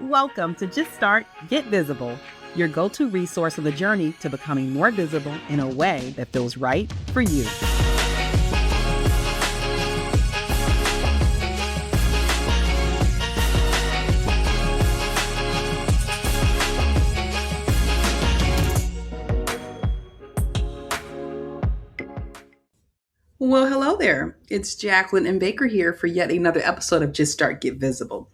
Welcome to Just Start, Get Visible, your go-to resource of the journey to becoming more visible in a way that feels right for you. Well, hello there. It's Jacqueline M here for yet another episode of Just Start, Get Visible.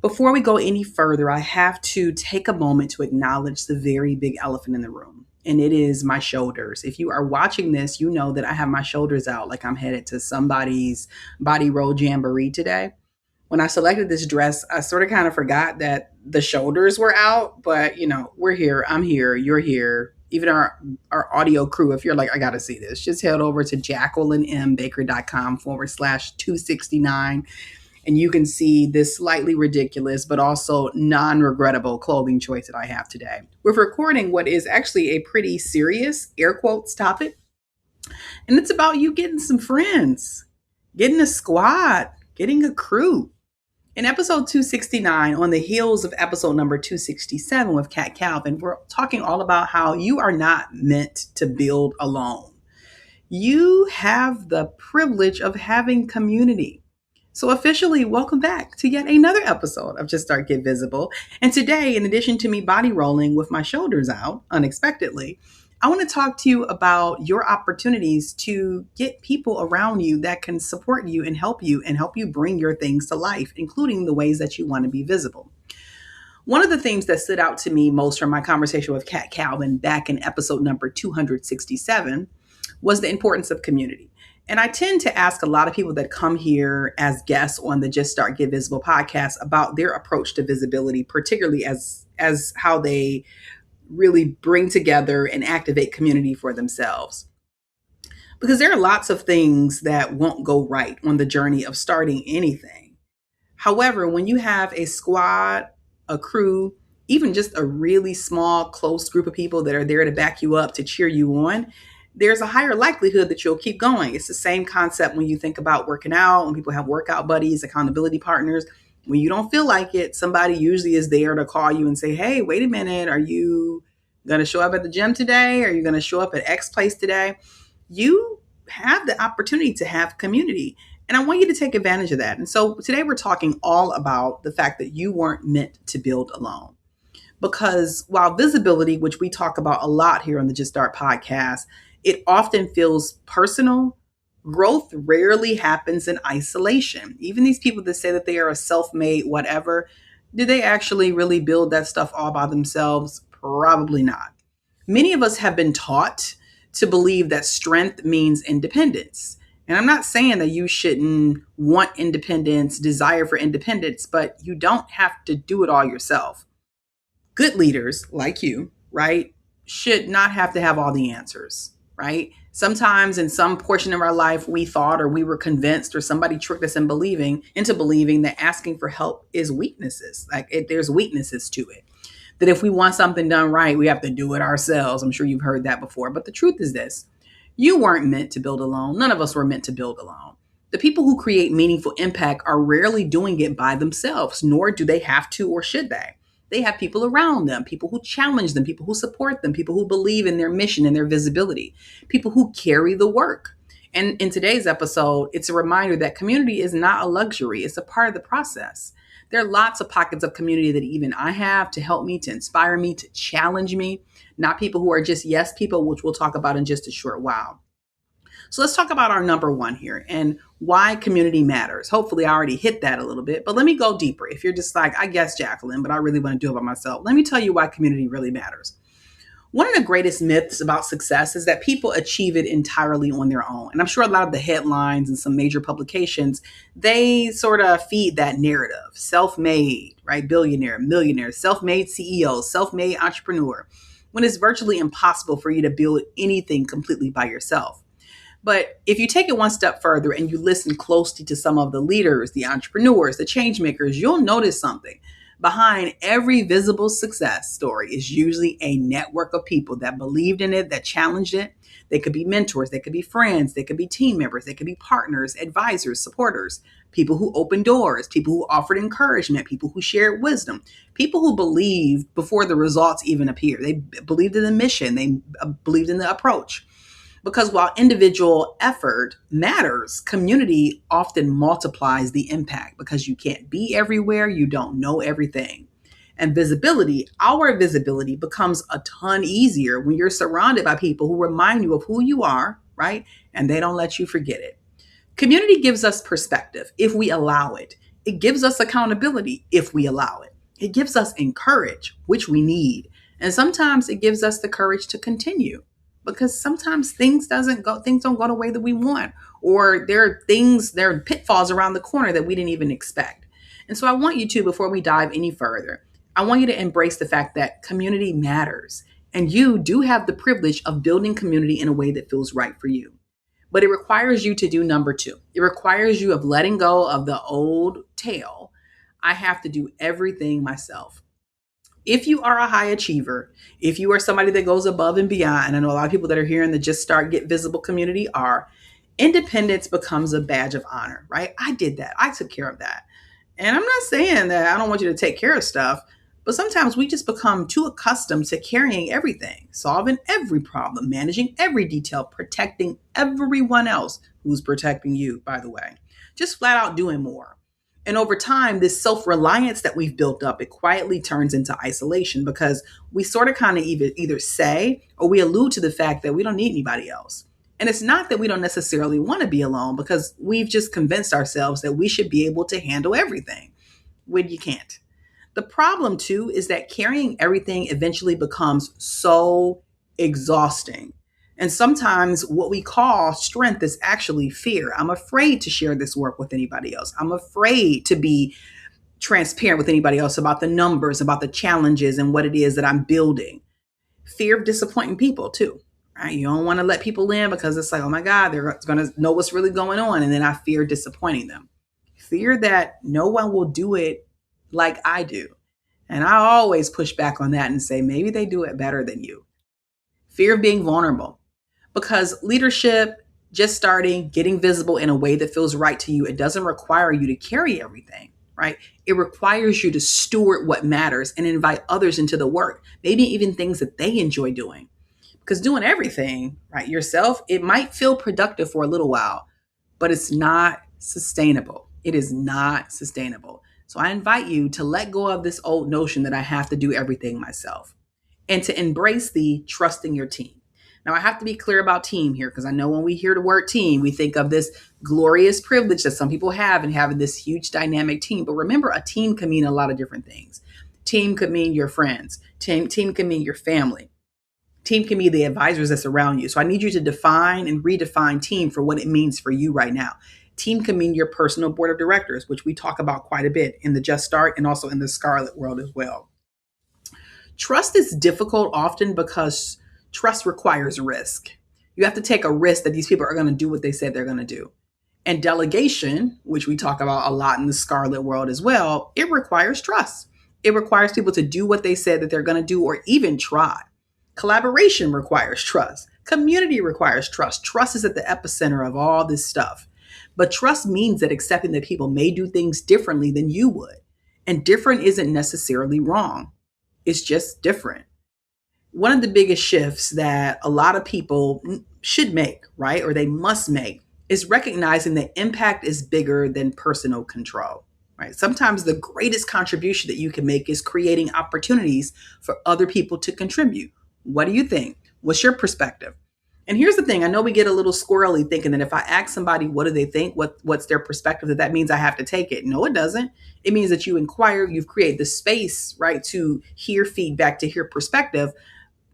Before we go any further, I have to take a moment to acknowledge the very big elephant in the room, and it is my shoulders. If you are watching this, you know that I have my shoulders out like I'm headed to somebody's body roll jamboree today. When I selected this dress, I sort of kind of forgot that the shoulders were out, but we're here. I'm here. You're here. Even our audio crew, if you're like, I got to see this, just head over to JacquelineMBaker.com/269. And you can see this slightly ridiculous, but also non-regrettable clothing choice that I have today. We're recording what is actually a pretty serious, air quotes, topic. And it's about you getting some friends, getting a squad, getting a crew. In episode 269, on the heels of episode number 267 with Kat Calvin, we're talking all about how you are not meant to build alone. You have the privilege of having community. So officially, welcome back to yet another episode of Just Start, Get Visible. And today, in addition to me body rolling with my shoulders out unexpectedly, I want to talk to you about your opportunities to get people around you that can support you and help you bring your things to life, including the ways that you want to be visible. One of the things that stood out to me most from my conversation with Kat Calvin back in episode number 267 was the importance of community. And I tend to ask a lot of people that come here as guests on the Just Start, Get Visible podcast about their approach to visibility, particularly as how they really bring together and activate community for themselves. Because there are lots of things that won't go right on the journey of starting anything. However, when you have a squad, a crew, even just a really small, close group of people that are there to back you up, to cheer you on, there's a higher likelihood that you'll keep going. It's the same concept when you think about working out, when people have workout buddies, accountability partners. When you don't feel like it, somebody usually is there to call you and say, hey, wait a minute, are you going to show up at the gym today? Are you going to show up at X place today? You have the opportunity to have community. And I want you to take advantage of that. And so today we're talking all about the fact that you weren't meant to build alone. Because while visibility, which we talk about a lot here on the Just Start podcast, it often feels personal, growth rarely happens in isolation. Even these people that say that they are a self-made whatever, did they actually really build that stuff all by themselves? Probably not. Many of us have been taught to believe that strength means independence. And I'm not saying that you shouldn't want independence, desire for independence, but you don't have to do it all yourself. Good leaders like you, right, should not have to have all the answers, right? Sometimes in some portion of our life, we thought or we were convinced or somebody tricked us into believing that asking for help is weaknesses. There's weaknesses to it. That if we want something done right, we have to do it ourselves. I'm sure you've heard that before. But the truth is this. You weren't meant to build alone. None of us were meant to build alone. The people who create meaningful impact are rarely doing it by themselves, nor do they have to or should they. They have people around them, people who challenge them, people who support them, people who believe in their mission and their visibility, people who carry the work. And in today's episode, it's a reminder that community is not a luxury. It's a part of the process. There are lots of pockets of community that even I have to help me, to inspire me, to challenge me, not people who are just yes people, which we'll talk about in just a short while. So let's talk about our number one here and why community matters. Hopefully I already hit that a little bit, but let me go deeper. If you're just like, I guess Jacqueline, but I really want to do it by myself. Let me tell you why community really matters. One of the greatest myths about success is that people achieve it entirely on their own. And I'm sure a lot of the headlines and some major publications, they sort of feed that narrative. Self-made, right? Billionaire, millionaire, self-made CEO, self-made entrepreneur, when it's virtually impossible for you to build anything completely by yourself. But if you take it one step further and you listen closely to some of the leaders, the entrepreneurs, the change makers, you'll notice something. Behind every visible success story is usually a network of people that believed in it, that challenged it. They could be mentors, they could be friends, they could be team members, they could be partners, advisors, supporters, people who opened doors, people who offered encouragement, people who shared wisdom, people who believed before the results even appeared. They believed in the mission, they believed in the approach. Because while individual effort matters, community often multiplies the impact because you can't be everywhere, you don't know everything. And visibility, our visibility becomes a ton easier when you're surrounded by people who remind you of who you are, right? And they don't let you forget it. Community gives us perspective if we allow it. It gives us accountability if we allow it. It gives us encourage, which we need. And sometimes it gives us the courage to continue because sometimes things don't go the way that we want, or there are pitfalls around the corner that we didn't even expect. And so I want you to, before we dive any further, I want you to embrace the fact that community matters. And you do have the privilege of building community in a way that feels right for you. But it requires you to do number two. It requires you of letting go of the old tale. I have to do everything myself. If you are a high achiever, if you are somebody that goes above and beyond, and I know a lot of people that are here in the Just Start Get Visible community are, independence becomes a badge of honor, right? I did that. I took care of that. And I'm not saying that I don't want you to take care of stuff, but sometimes we just become too accustomed to carrying everything, solving every problem, managing every detail, protecting everyone else who's protecting you, by the way. Just flat out doing more. And over time, this self-reliance that we've built up, it quietly turns into isolation because we sort of kind of either say or we allude to the fact that we don't need anybody else. And it's not that we don't necessarily want to be alone because we've just convinced ourselves that we should be able to handle everything when you can't. The problem too is that carrying everything eventually becomes so exhausting. And sometimes what we call strength is actually fear. I'm afraid to share this work with anybody else. I'm afraid to be transparent with anybody else about the numbers, about the challenges and what it is that I'm building. Fear of disappointing people too. Right? You don't want to let people in because it's like, oh my God, they're going to know what's really going on. And then I fear disappointing them. Fear that no one will do it like I do. And I always push back on that and say, maybe they do it better than you. Fear of being vulnerable. Because leadership, just starting, getting visible in a way that feels right to you, it doesn't require you to carry everything, right? It requires you to steward what matters and invite others into the work, maybe even things that they enjoy doing. Because doing everything, right, yourself, it might feel productive for a little while, but it's not sustainable. It is not sustainable. So I invite you to let go of this old notion that I have to do everything myself and to embrace the trusting your team. Now, I have to be clear about team here because I know when we hear the word team, we think of this glorious privilege that some people have in having this huge dynamic team. But remember, a team can mean a lot of different things. Team could mean your friends. Team can mean your family. Team can be the advisors that surround you. So I need you to define and redefine team for what it means for you right now. Team can mean your personal board of directors, which we talk about quite a bit in the Just Start and also in the Scarlet world as well. Trust is difficult often because trust requires risk. You have to take a risk that these people are going to do what they said they're going to do. And delegation, which we talk about a lot in the Scarlet world as well, it requires trust. It requires people to do what they said that they're going to do or even try. Collaboration requires trust. Community requires trust. Trust is at the epicenter of all this stuff. But trust means that accepting that people may do things differently than you would. And different isn't necessarily wrong. It's just different. One of the biggest shifts that a lot of people should make, right, or they must make, is recognizing that impact is bigger than personal control, right? Sometimes the greatest contribution that you can make is creating opportunities for other people to contribute. What do you think? What's your perspective? And here's the thing. I know we get a little squirrely thinking that if I ask somebody, what do they think? What's their perspective? That means I have to take it. No, it doesn't. It means that you inquire, you've created the space, right, to hear feedback, to hear perspective.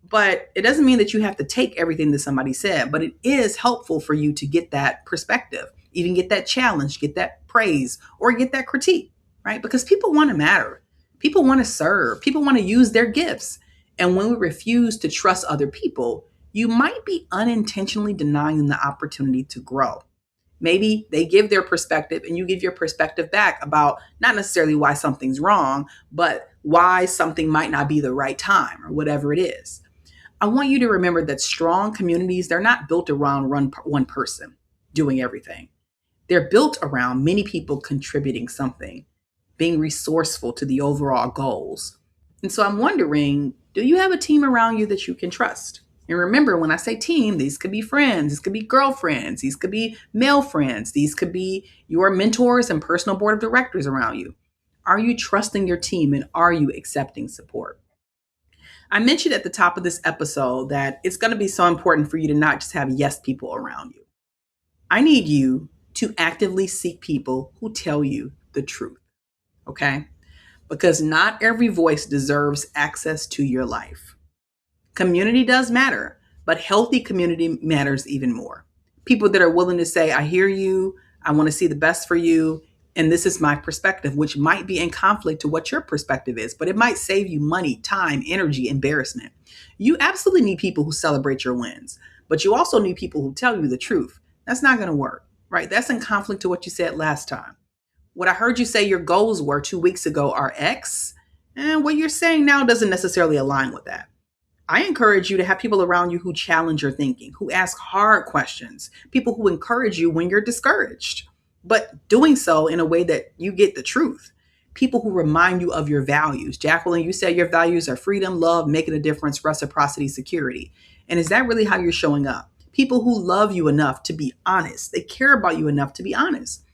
But it doesn't mean that you have to take everything that somebody said, but it is helpful for you to get that perspective, even get that challenge, get that praise, or get that critique, right? Because people want to matter. People want to serve. People want to use their gifts. And when we refuse to trust other people, you might be unintentionally denying them the opportunity to grow. Maybe they give their perspective and you give your perspective back about not necessarily why something's wrong, but why something might not be the right time or whatever it is. I want you to remember that strong communities, they're not built around one person doing everything. They're built around many people contributing something, being resourceful to the overall goals. And so I'm wondering, do you have a team around you that you can trust? And remember, when I say team, these could be friends, these could be girlfriends, these could be male friends, these could be your mentors and personal board of directors around you. Are you trusting your team and are you accepting support? I mentioned at the top of this episode that it's going to be so important for you to not just have yes people around you. I need you to actively seek people who tell you the truth, okay? Because not every voice deserves access to your life. Community does matter, but healthy community matters even more. People that are willing to say, I hear you, I want to see the best for you, and this is my perspective, which might be in conflict to what your perspective is, but it might save you money, time, energy, embarrassment. You absolutely need people who celebrate your wins, but you also need people who tell you the truth. That's not going to work, right? That's in conflict to what you said last time. What I heard you say your goals were 2 weeks ago are X, and what you're saying now doesn't necessarily align with that. I encourage you to have people around you who challenge your thinking, who ask hard questions, people who encourage you when you're discouraged, but doing so in a way that you get the truth. People who remind you of your values. Jacqueline, you said your values are freedom, love, making a difference, reciprocity, security. And is that really how you're showing up? People who love you enough to be honest. They care about you enough to be honest.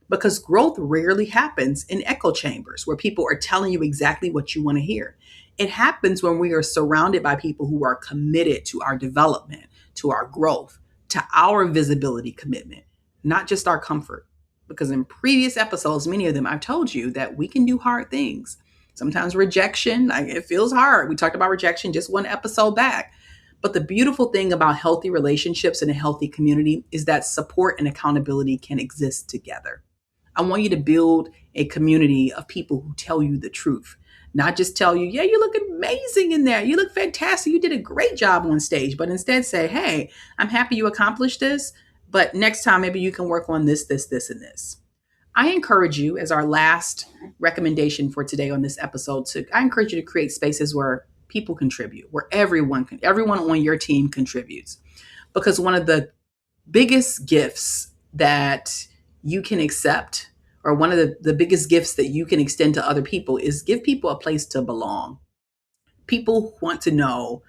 Because growth rarely happens in echo chambers where people are telling you exactly what you want to hear. It happens when we are surrounded by people who are committed to our development, to our growth, to our visibility commitment, not just our comfort. Because in previous episodes, many of them, I've told you that we can do hard things. Sometimes rejection, like it feels hard. We talked about rejection just one episode back. But the beautiful thing about healthy relationships and a healthy community is that support and accountability can exist together. I want you to build a community of people who tell you the truth, not just tell you, yeah, you look amazing in there. You look fantastic. You did a great job on stage, but instead say, hey, I'm happy you accomplished this, but next time maybe you can work on this, this, and this. I encourage you, as our last recommendation for today on this episode, I encourage you to create spaces where people contribute, where everyone on your team contributes. Because one of the biggest gifts that you can accept, or one of the biggest gifts that you can extend to other people, is give people a place to belong. People want to know,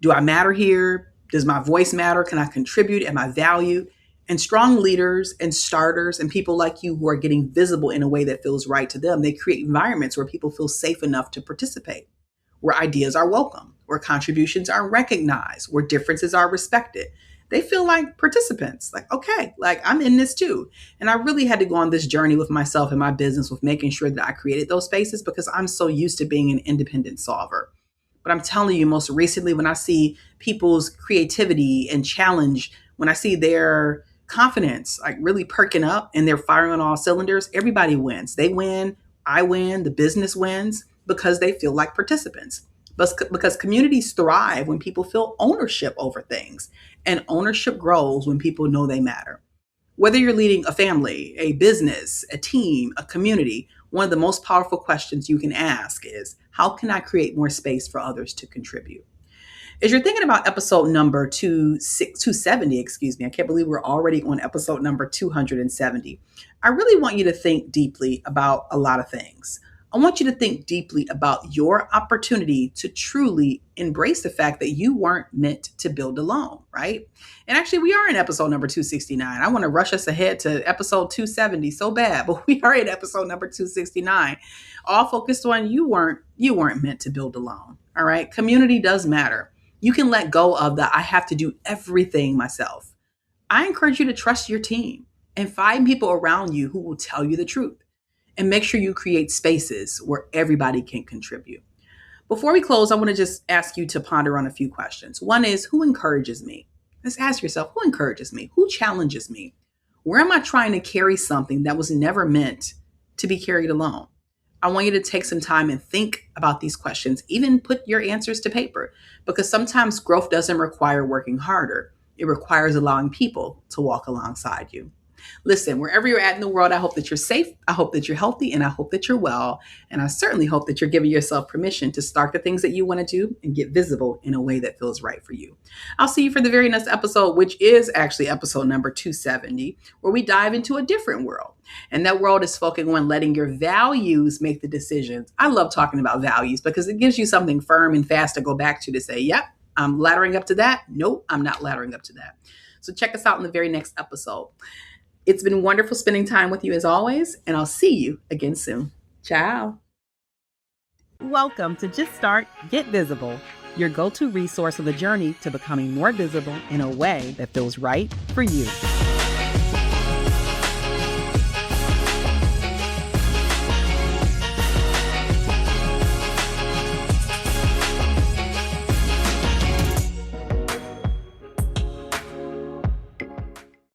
do I matter here? Does my voice matter? Can I contribute? Am I valued? And strong leaders and starters and people like you who are getting visible in a way that feels right to them, they create environments where people feel safe enough to participate, where ideas are welcome, where contributions are recognized, where differences are respected. They feel like participants, like, okay, like I'm in this too. And I really had to go on this journey with myself and my business with making sure that I created those spaces because I'm so used to being an independent solver. But I'm telling you, most recently, when I see people's creativity and challenge, when I see their confidence like really perking up and they're firing on all cylinders, everybody wins. They win, I win, the business wins because they feel like participants. But because communities thrive when people feel ownership over things, and ownership grows when people know they matter. Whether you're leading a family, a business, a team, a community, one of the most powerful questions you can ask is, how can I create more space for others to contribute? As you're thinking about episode number 270, I can't believe we're already on episode number 270. I really want you to think deeply about a lot of things. I want you to think deeply about your opportunity to truly embrace the fact that you weren't meant to build alone, right? And actually, we are in episode number 269. I want to rush us ahead to episode 270 so bad, but we are in episode number 269, all focused on you weren't meant to build alone, all right? Community does matter. You can let go of the I have to do everything myself. I encourage you to trust your team and find people around you who will tell you the truth. And make sure you create spaces where everybody can contribute. Before we close, I want to just ask you to ponder on a few questions. One is, who encourages me? Let's ask yourself, who encourages me? Who challenges me? Where am I trying to carry something that was never meant to be carried alone? I want you to take some time and think about these questions, even put your answers to paper, because sometimes growth doesn't require working harder. It requires allowing people to walk alongside you. Listen, wherever you're at in the world, I hope that you're safe. I hope that you're healthy, and I hope that you're well. And I certainly hope that you're giving yourself permission to start the things that you want to do and get visible in a way that feels right for you. I'll see you for the very next episode, which is actually episode number 270, where we dive into a different world. And that world is focusing on letting your values make the decisions. I love talking about values because it gives you something firm and fast to go back to say, yep, I'm laddering up to that. Nope, I'm not laddering up to that. So check us out in the very next episode. It's been wonderful spending time with you as always, and I'll see you again soon. Ciao. Welcome to Just Start, Get Visible, your go-to resource of the journey to becoming more visible in a way that feels right for you.